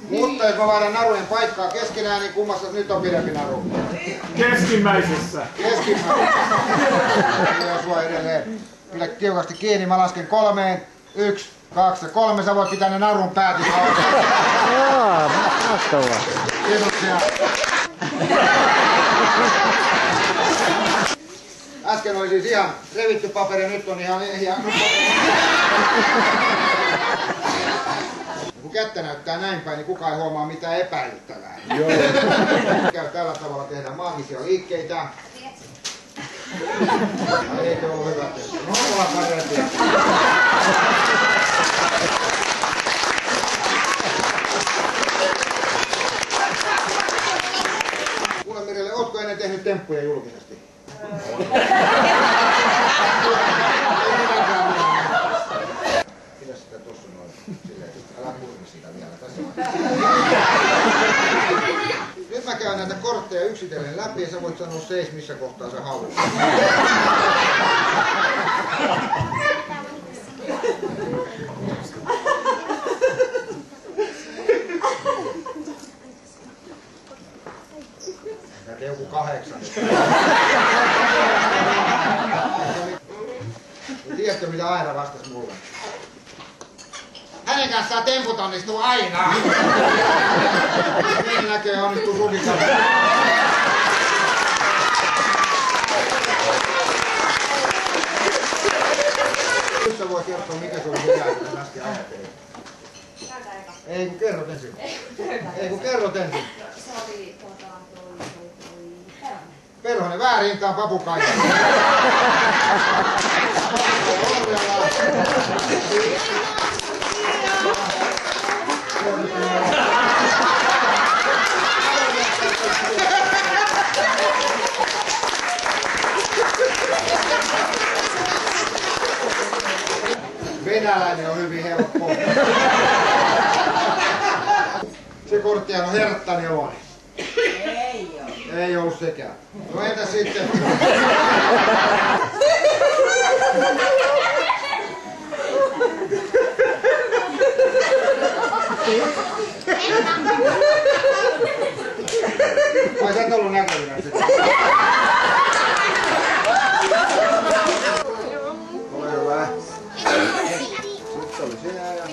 Mutta jos mä vaihdan narujen paikkaa keskenään, niin kummassa nyt on pidempi naru? Keskimmäisessä. Keskimmäisessä. Ja sua edelleen. Pidä tiukasti kiinni, mä lasken 3, 1, 2 ja 3. Sä voit pitää ne narun päätyssä. Mahtavaa. Kiitoksia. Äsken oli siis ihan revitty paperi, nyt on ihan... Kun kättä näyttää näin päin, niin kukaan ei huomaa mitään epäilyttävää. Joo. Käy tällä tavalla, tehdään maagisia liikkeitä. Eikö ollut hyvä tehdä? No, ollaan parempia. Kuule Mirjelle, ootko ennen tehnyt temppuja julkisesti? Pidä sitä tossa noin. Silleen, älä purni sitä vielä. Tässä. Nyt mä käyn näitä kortteja yksitellen läpi ja sä voit sanoa seis missä kohtaa sä haluat. Tää joku 8. Tiedätkö mitä Aira vastasi mulle? Hänen kanssaan temput onnistuu aina. Niin näköjään onnistuu Rubikan. Nyt sä voi kertoa mikä se oli hyvä, että äsken ajattelin. Ei kun kerrot ensin. Ei kun kerrot ensin. Se oli Perhonen, väärin, tää on papukaija. Venäläinen on hyvin helppo. Se korttihan on herttanelonen. Ei oo. Ei ollut sekään. No entä sitten? Ai sä et ollut näköinen sitä. Ole hyvä. Sitten oli sinä ja...